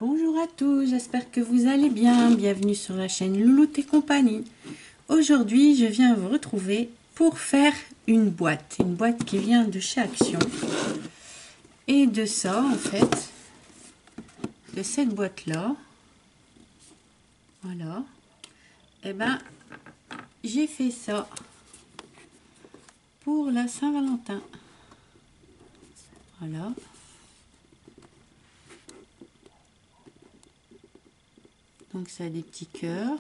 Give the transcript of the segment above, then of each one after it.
Bonjour à tous, j'espère que vous allez bien. Bienvenue sur la chaîne Louloute et compagnie. Aujourd'hui, je viens vous retrouver pour faire une boîte qui vient de chez Action. Et de ça, en fait, de cette boîte-là, voilà, et ben, j'ai fait ça pour la Saint-Valentin. Voilà. Donc ça a des petits cœurs.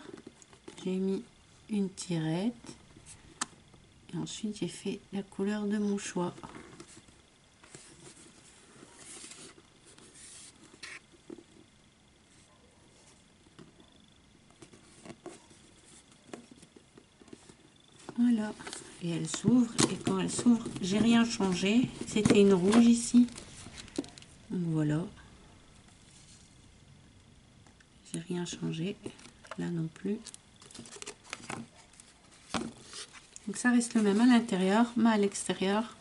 J'ai mis une tirette. Et ensuite j'ai fait la couleur de mon choix. Voilà. Et elle s'ouvre. Et quand elle s'ouvre, j'ai rien changé. C'était une rouge ici. Donc voilà. J'ai rien changé. Là non plus. Donc ça reste le même à l'intérieur, mais à l'extérieur,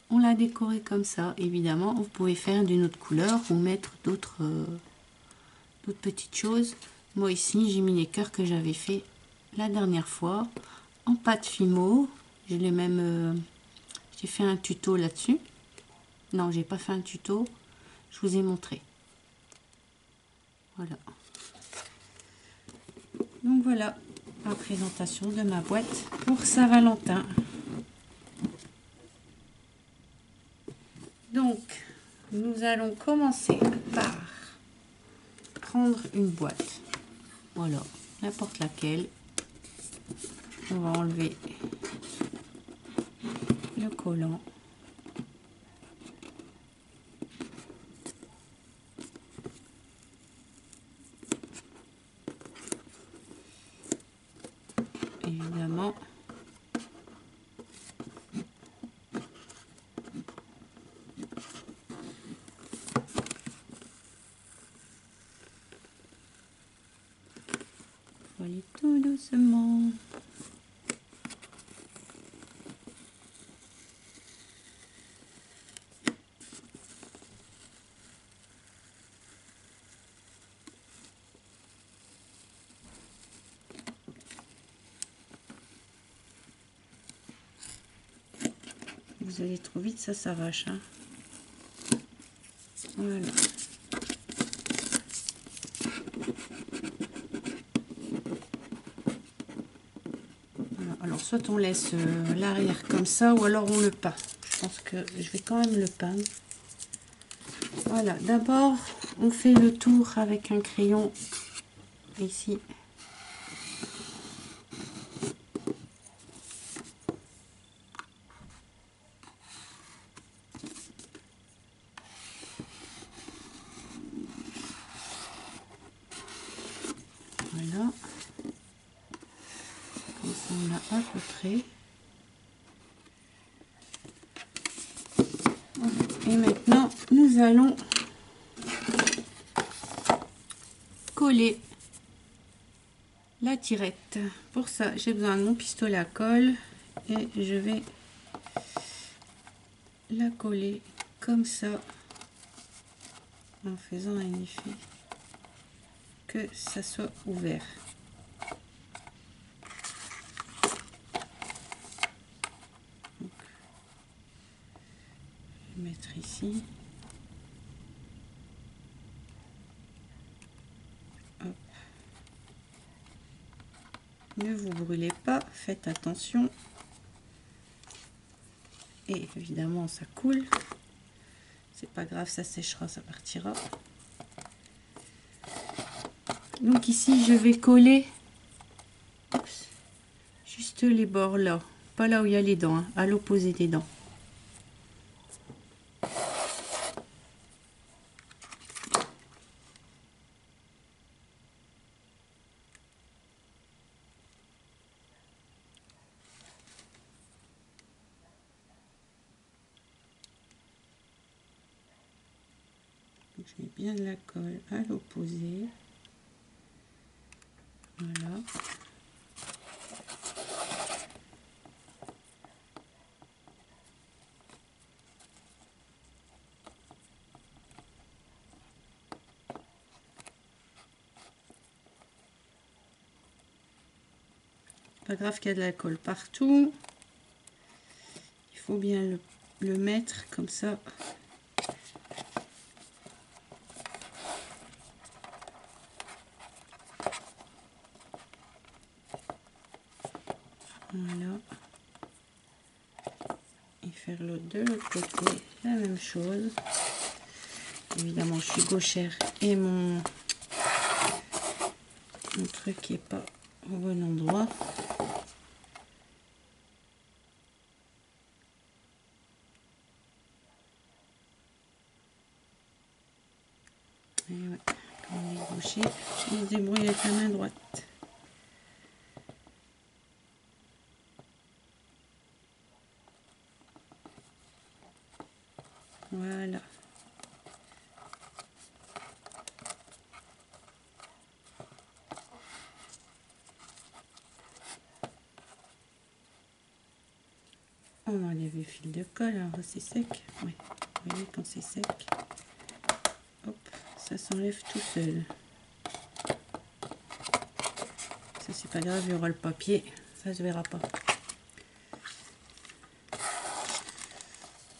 on l'a décoré comme ça. Évidemment, vous pouvez faire d'une autre couleur ou mettre d'autres petites choses. Moi ici, j'ai mis les cœurs que j'avais fait la dernière fois en pâte Fimo. Je l'ai même, j'ai fait un tuto là-dessus. Non, j'ai pas fait un tuto. Je vous ai montré. Voilà. Donc voilà la présentation de ma boîte pour Saint-Valentin. Donc, nous allons commencer par prendre une boîte. Voilà, n'importe laquelle. On va enlever le collant. Évidemment. Faut aller tout doucement. Vous allez trop vite, ça s'arrache. Hein. Voilà. Voilà. Alors, soit on laisse l'arrière comme ça, ou alors on le peint. Je pense que je vais quand même le peindre. Voilà, d'abord, on fait le tour avec un crayon ici. Voilà. Comme ça, on a à peu près. Et maintenant, nous allons coller la tirette. Pour ça, j'ai besoin de mon pistolet à colle et je vais la coller comme ça en faisant un effet que ça soit ouvert. Donc, je vais mettre ici. Hop. Ne vous brûlez pas, faites attention. Et évidemment, ça coule. C'est pas grave, ça séchera, ça partira. Donc ici, je vais coller juste les bords là. Pas là où il y a les dents, hein, à l'opposé des dents. Donc, je mets bien de la colle à l'opposé. Voilà. Pas grave qu'il y a de l'alcool partout. Il faut bien le mettre comme ça. Voilà. Et faire l'autre de l'autre côté, la même chose. Évidemment, je suis gauchère et mon truc est pas au bon endroit. Et ouais, quand on est gaucher, on se débrouille avec la main droite. Voilà. On enlève le fil de colle, alors c'est sec. Oui, vous voyez quand c'est sec. Hop, ça s'enlève tout seul. Ça c'est pas grave, il y aura le papier, ça se verra pas.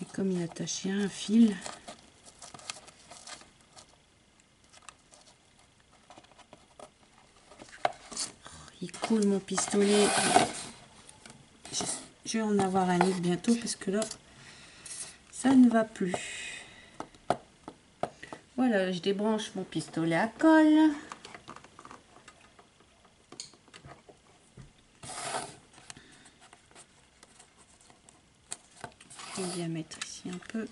Et comme il est attaché à un fil, il coule mon pistolet. Je vais en avoir un autre bientôt parce que là, ça ne va plus. Voilà, je débranche mon pistolet à colle. Je vais bien mettre ici un peu.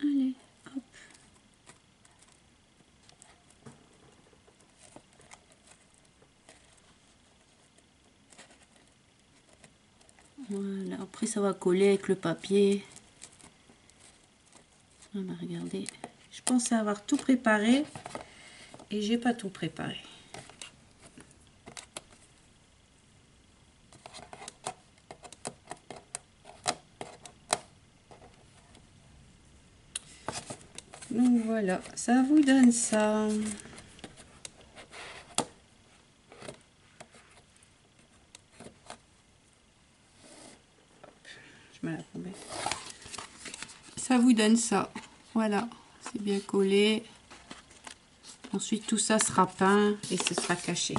Allez, hop. Voilà, après ça va coller avec le papier. On va regarder. Je pensais avoir tout préparé et j'ai pas tout préparé. Donc voilà, ça vous donne ça. Je mets la poubelle. Ça vous donne ça. Voilà, c'est bien collé. Ensuite, tout ça sera peint et ce sera caché.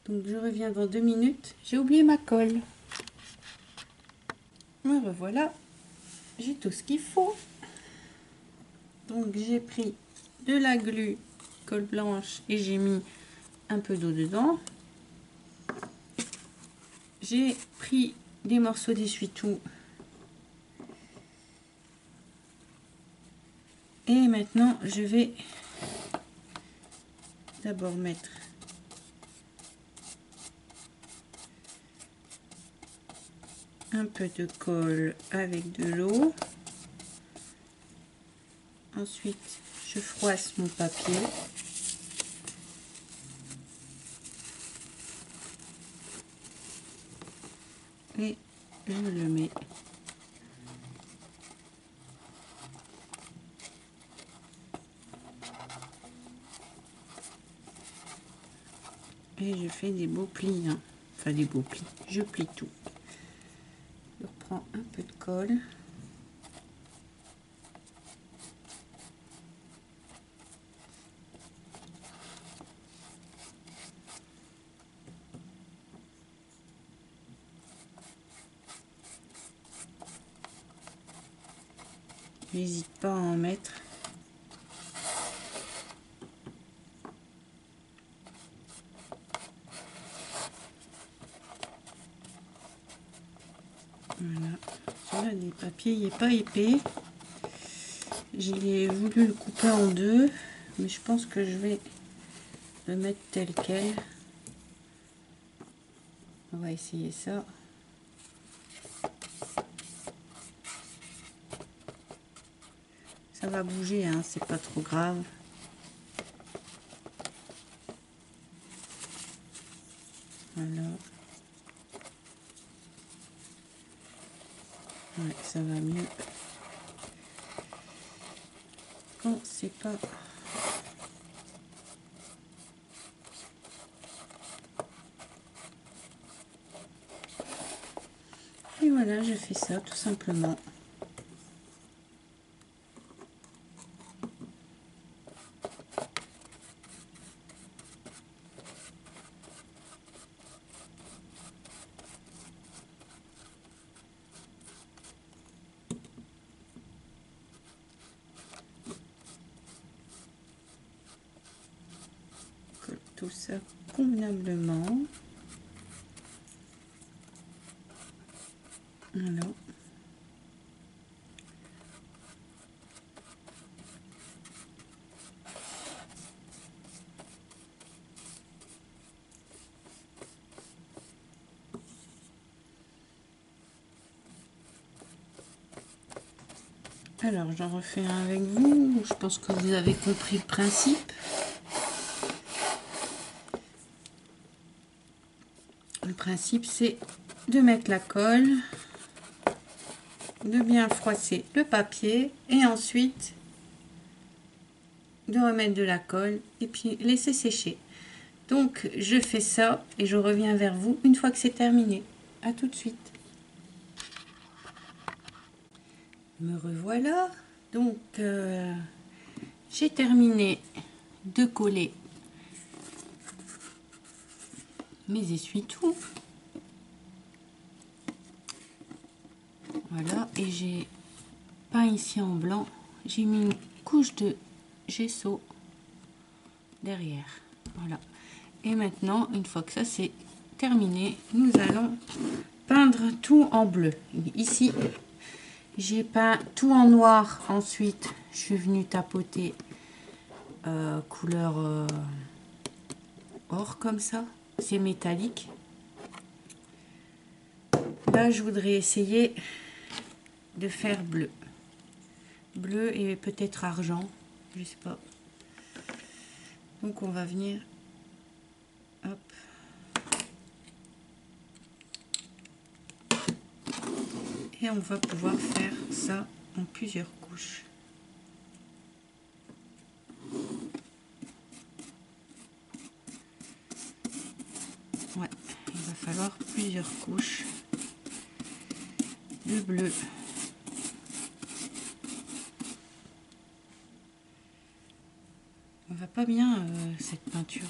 Donc, je reviens dans 2 minutes. J'ai oublié ma colle. Me revoilà. J'ai tout ce qu'il faut. Donc, j'ai pris de la glu, colle blanche, et j'ai mis un peu d'eau dedans. J'ai pris des morceaux d'essuie-tout. Et maintenant, je vais d'abord mettre un peu de colle avec de l'eau. Ensuite, je froisse mon papier. Et je le mets. Et je fais des beaux plis, hein. Enfin des beaux plis, je plie tout. Je reprends un peu de colle. N'hésite pas à en mettre. Voilà. Celui-là, des papiers, il n'est pas épais. J'ai voulu le couper en deux, mais je pense que je vais le mettre tel quel. On va essayer ça. Ça va bouger, hein, c'est pas trop grave. Voilà. Ouais, ça va mieux. Quand c'est pas... Et voilà, je fais ça tout simplement. Colle tout ça convenablement. Voilà. Alors, j'en refais un avec vous. Je pense que vous avez compris le principe. Le principe, c'est de mettre la colle, de bien froisser le papier et ensuite de remettre de la colle et puis laisser sécher. Donc, je fais ça et je reviens vers vous une fois que c'est terminé. À tout de suite. Me revoilà. Donc, j'ai terminé de coller mes essuie-tout. Voilà, et j'ai peint ici en blanc. J'ai mis une couche de gesso derrière. Voilà. Et maintenant, une fois que ça c'est terminé, nous allons peindre tout en bleu. Ici, j'ai peint tout en noir. Ensuite, je suis venue tapoter couleur or comme ça. C'est métallique. Là, je voudrais essayer de faire bleu. Bleu et peut-être argent. Je sais pas. Donc, on va venir... Hop. Et on va pouvoir faire ça en plusieurs couches. Ouais, il va falloir plusieurs couches de bleu. On va pas bien cette peinture.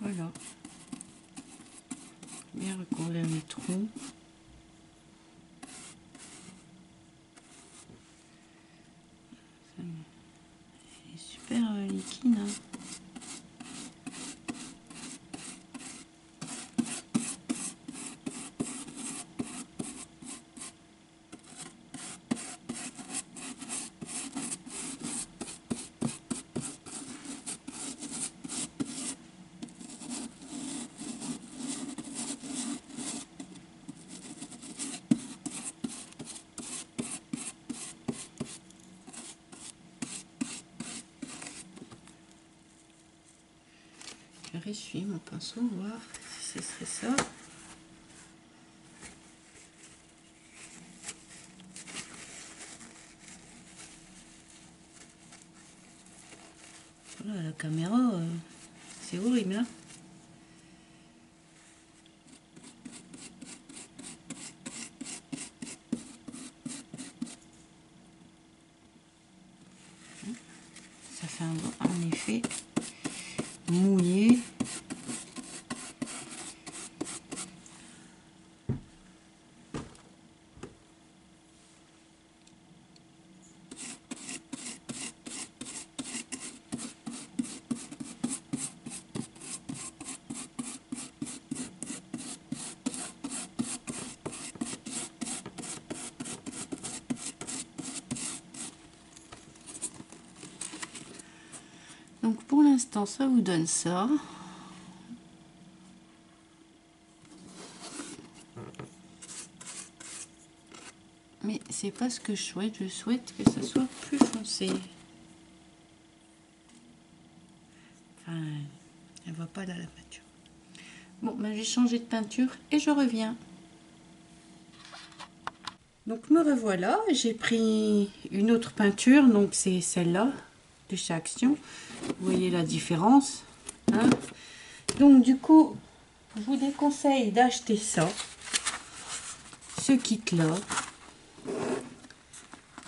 Voilà. Bien recouvrir les trous. C'est super liquide. Hein. Je ressuie mon pinceau, voir si ce serait ça. Voilà, la caméra, c'est horrible. Hein. Ça fait un effet mouillé. Donc pour l'instant, ça vous donne ça. mais c'est pas ce que je souhaite. Je souhaite que ça soit plus foncé. Enfin, elle va pas dans la peinture. Bon, ben, j'ai changé de peinture et je reviens. Donc me revoilà, j'ai pris une autre peinture, donc c'est celle-là de chez Action. Vous voyez la différence, hein? Donc du coup, je vous déconseille d'acheter ça, ce kit-là.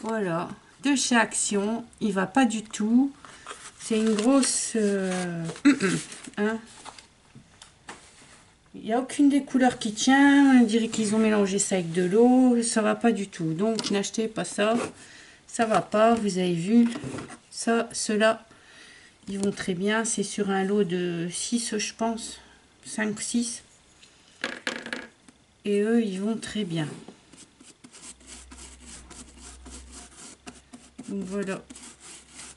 Voilà, de chez Action, il va pas du tout. C'est une grosse... hein? Il n'y a aucune des couleurs qui tient. On dirait qu'ils ont mélangé ça avec de l'eau. Ça va pas du tout. Donc n'achetez pas ça. Ça va pas. Vous avez vu. Ça, ceux-là, ils vont très bien. C'est sur un lot de 6, je pense. 5, 6. Et eux, ils vont très bien. Donc voilà.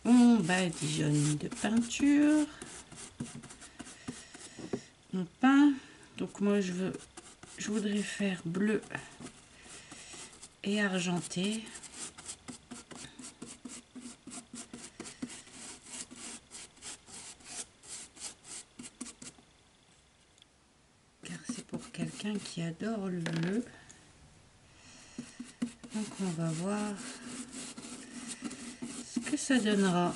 On badigeonne de peinture. On peint. Donc moi, je voudrais faire bleu et argenté. Car c'est pour quelqu'un qui adore le bleu. Donc on va voir ce que ça donnera.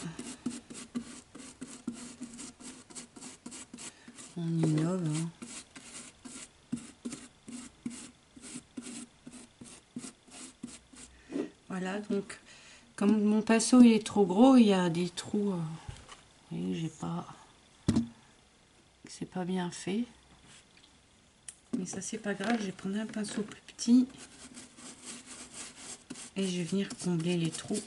On innove, hein. Voilà, donc comme mon pinceau il est trop gros, il y a des trous. Vous voyez, j'ai pas, c'est pas bien fait, mais ça c'est pas grave. Je vais prendre un pinceau plus petit et je vais venir combler les trous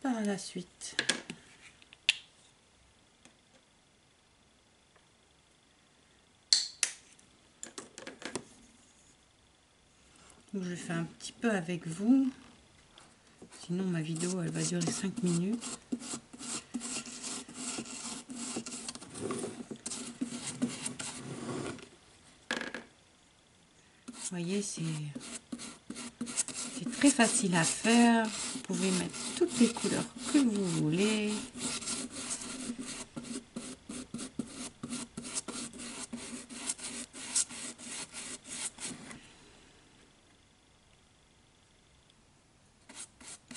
par la suite. Donc je fais un petit peu avec vous, sinon ma vidéo elle va durer 5 minutes. Vous voyez, c'est très facile à faire. Vous pouvez mettre toutes les couleurs que vous voulez.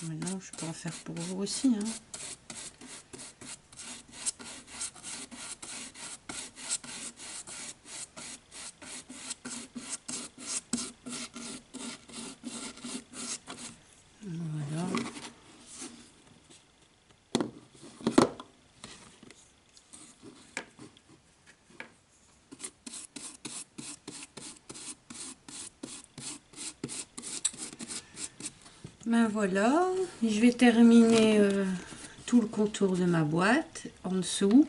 Maintenant, je peux en faire pour vous aussi, hein. Voilà. Ben voilà, je vais terminer tout le contour de ma boîte en dessous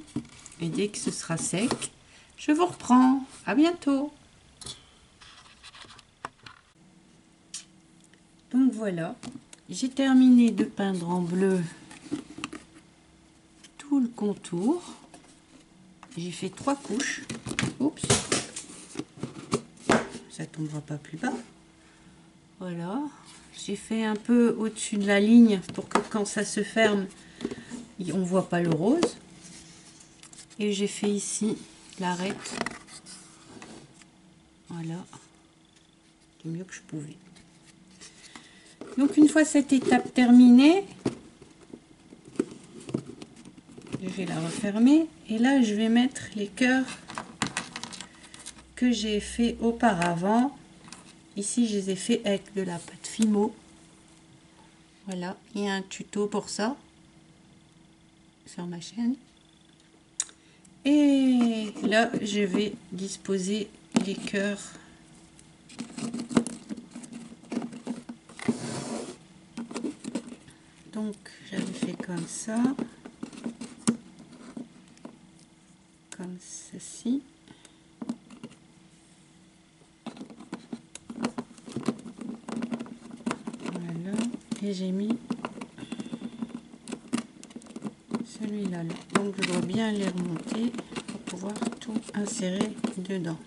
et dès que ce sera sec, je vous reprends. À bientôt. Donc voilà, j'ai terminé de peindre en bleu tout le contour. J'ai fait 3 couches. Oups, ça tombera pas plus bas. Voilà. J'ai fait un peu au-dessus de la ligne pour que quand ça se ferme, on voit pas le rose. Et j'ai fait ici l'arête. Voilà. Du mieux que je pouvais. Donc une fois cette étape terminée, je vais la refermer. Et là, je vais mettre les cœurs que j'ai fait auparavant. Ici, je les ai fait avec de la pâte Fimo. Voilà, il y a un tuto pour ça sur ma chaîne. Et là, je vais disposer les cœurs. Donc, j'avais fait comme ça. Comme ceci. Voilà. Et j'ai mis celui-là. Donc, je dois bien les remonter pour pouvoir tout insérer dedans.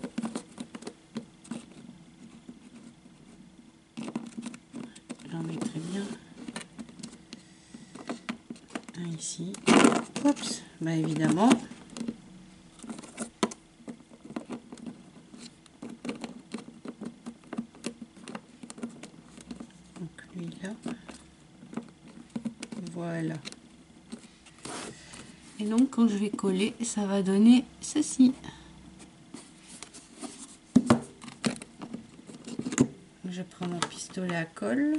ici. Oups, bah évidemment. Donc lui là. Voilà. Et donc quand je vais coller, ça va donner ceci. Je prends mon pistolet à colle.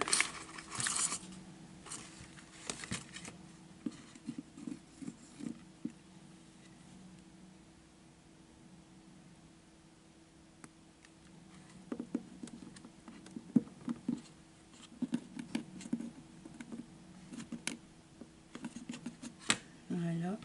Voilà.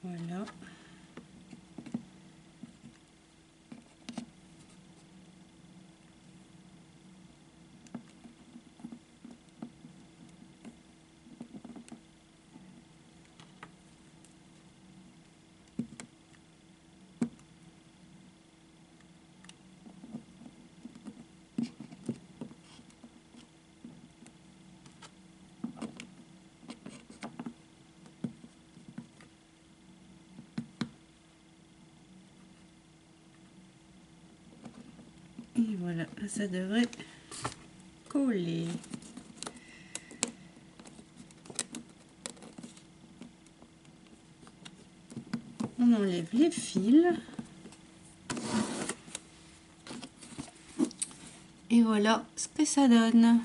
Voilà. Et voilà, ça devrait coller. On enlève les fils. Et voilà ce que ça donne.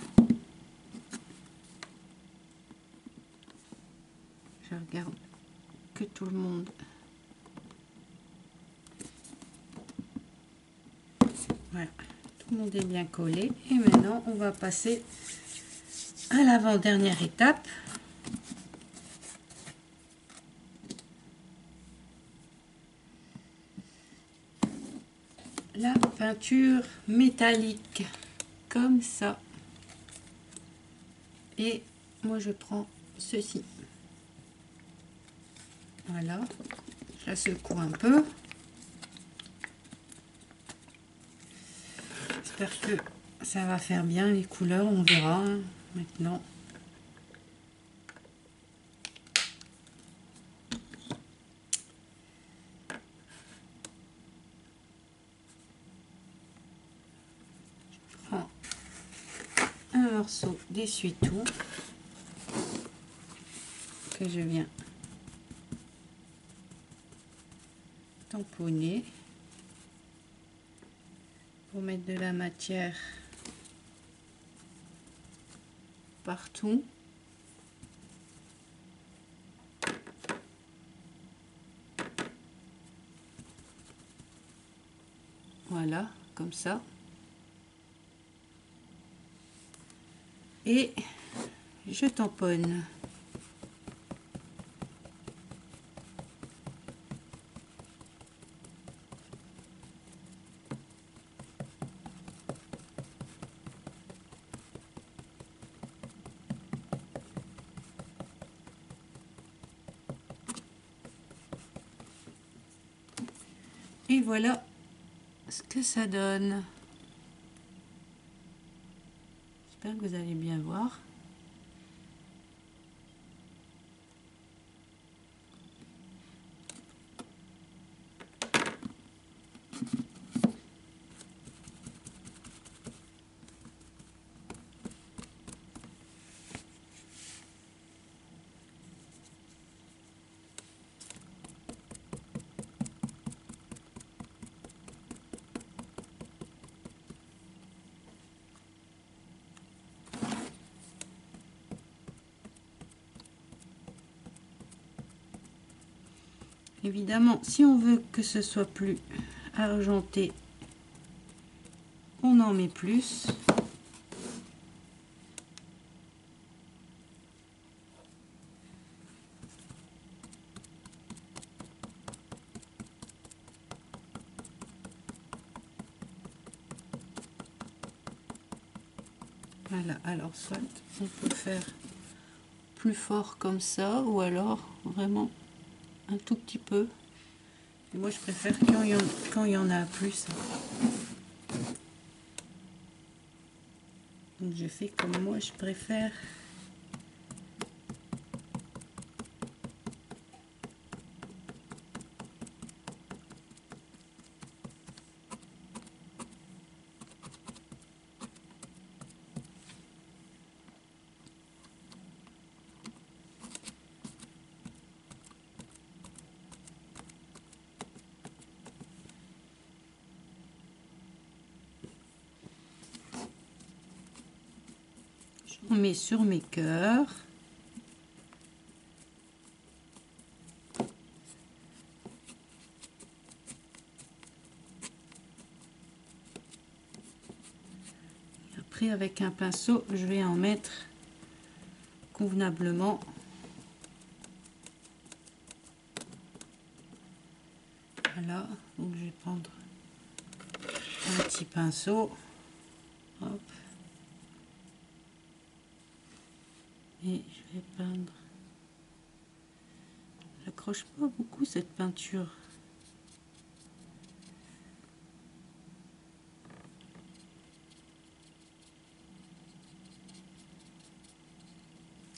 Je regarde que tout le monde. Voilà, tout le monde est bien collé. Et maintenant, on va passer à l'avant-dernière étape. La peinture métallique, comme ça. Et moi, je prends ceci. Voilà, je la secoue un peu. J'espère que ça va faire bien les couleurs, on verra hein, maintenant. Je prends un morceau d'essuie-tout que je viens tamponner pour mettre de la matière partout. Voilà, comme ça. Et je tamponne. Et voilà ce que ça donne. J'espère que vous allez bien voir. Évidemment, si on veut que ce soit plus argenté, on en met plus. Voilà, alors soit on peut faire plus fort comme ça, ou alors vraiment un tout petit peu. Et moi je préfère quand il y en a plus. Donc je fais comme moi je préfère. On met sur mes cœurs. Après, avec un pinceau, je vais en mettre convenablement. Voilà, donc je vais prendre un petit pinceau. Hop. Et je vais peindre. J'accroche pas beaucoup cette peinture.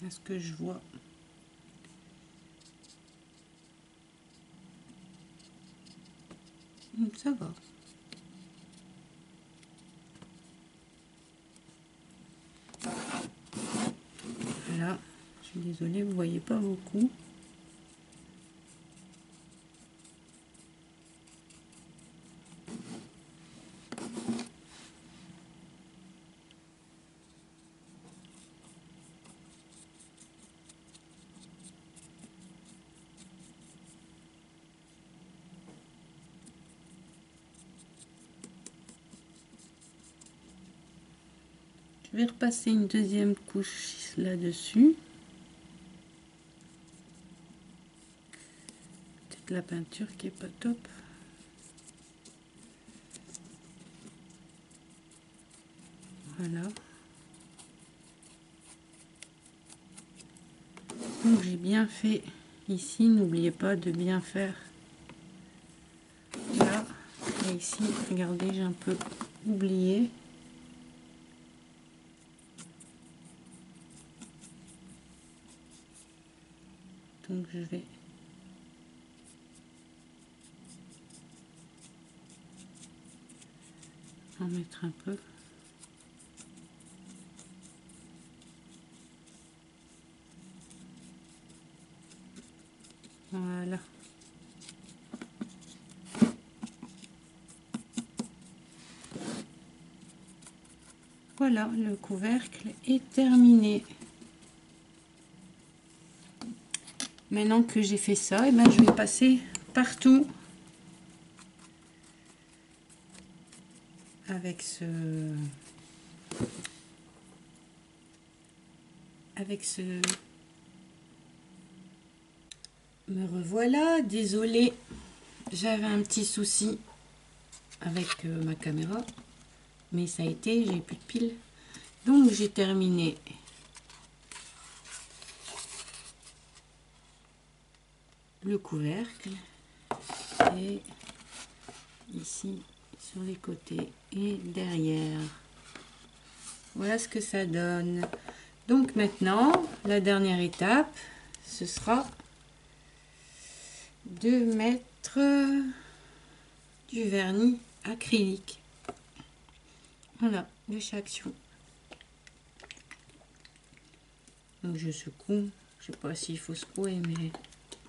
À ce que je vois. Ça va. Voilà. Je suis désolée, vous voyez pas beaucoup. Je vais repasser une deuxième couche là-dessus. Peut-être la peinture qui est pas top. Voilà. Donc j'ai bien fait ici. N'oubliez pas de bien faire là. Et ici, regardez, j'ai un peu oublié. Donc je vais en mettre un peu. Voilà. Voilà, le couvercle est terminé. Maintenant que j'ai fait ça, et ben je vais passer partout avec ce me revoilà. Désolée, j'avais un petit souci avec ma caméra, mais ça a été, j'ai plus de piles. Donc j'ai terminé le couvercle et ici sur les côtés et derrière. Voilà ce que ça donne. Donc maintenant, la dernière étape, ce sera de mettre du vernis acrylique. Voilà, de chaque action. Donc je secoue. Je sais pas s'il faut secouer, mais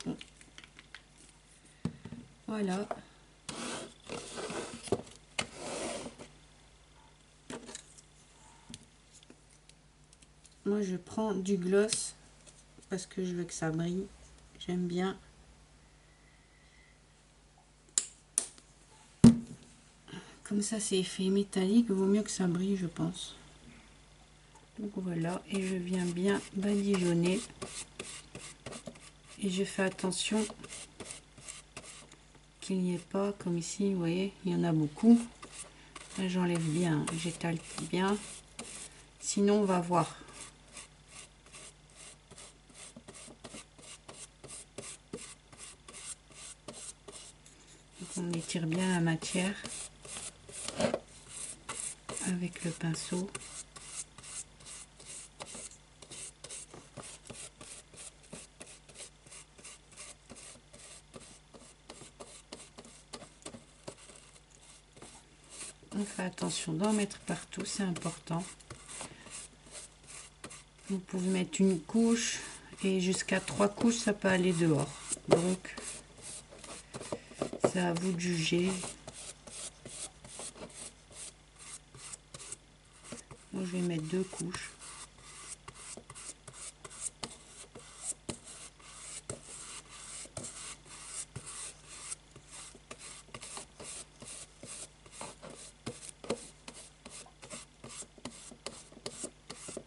bon. Voilà. Moi je prends du gloss parce que je veux que ça brille. J'aime bien. Comme ça c'est effet métallique, vaut mieux que ça brille, je pense. Donc voilà, et je viens bien badigeonner. Et je fais attention qu'il n'y ait pas, comme ici, vous voyez, il y en a beaucoup. Là j'enlève bien, j'étale bien. sinon on va voir. Donc on étire bien la matière avec le pinceau. On fait attention d'en mettre partout, c'est important. Vous pouvez mettre une couche et jusqu'à 3 couches, ça peut aller dehors. Donc, c'est à vous de juger. Moi, je vais mettre 2 couches.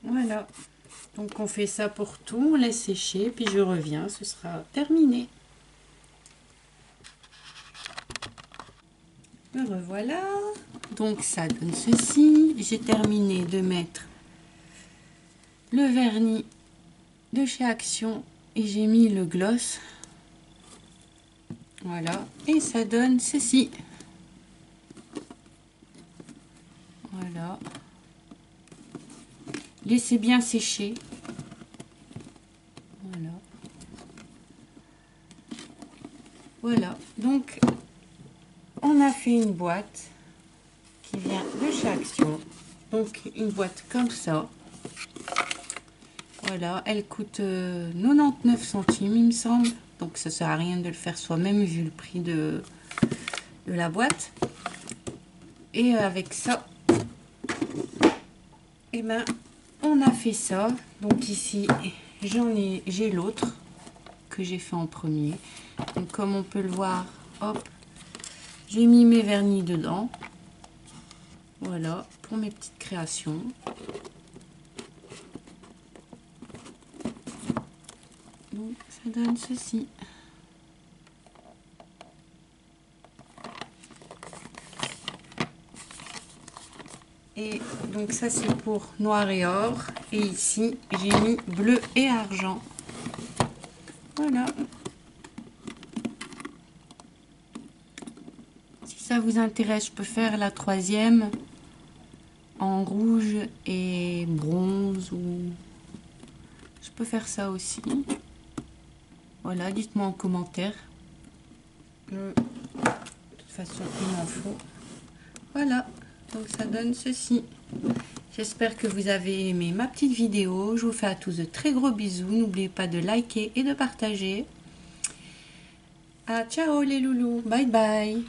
Voilà, donc on fait ça pour tout, on laisse sécher, puis je reviens, ce sera terminé. Me revoilà, donc ça donne ceci. J'ai terminé de mettre le vernis de chez Action et j'ai mis le gloss. Voilà, et ça donne ceci. Voilà. Laissez bien sécher. Voilà. Voilà. Donc, on a fait une boîte qui vient de chez Action. Donc, une boîte comme ça. Voilà. Elle coûte 99 centimes, il me semble. Donc, ça sert à rien de le faire soi-même vu le prix de la boîte. Et avec ça, et ben, on a fait ça. Donc ici, j'ai l'autre que j'ai fait en premier. Donc comme on peut le voir, hop, j'ai mis mes vernis dedans. Voilà, pour mes petites créations. Donc ça donne ceci. Et donc ça c'est pour noir et or. Et ici j'ai mis bleu et argent. Voilà. Si ça vous intéresse, je peux faire la troisième en rouge et bronze, ou je peux faire ça aussi. Voilà, dites-moi en commentaire. De toute façon, il m'en faut. Voilà. Donc ça donne ceci. J'espère que vous avez aimé ma petite vidéo. Je vous fais à tous de très gros bisous. N'oubliez pas de liker et de partager. Ah, ciao les loulous. Bye bye.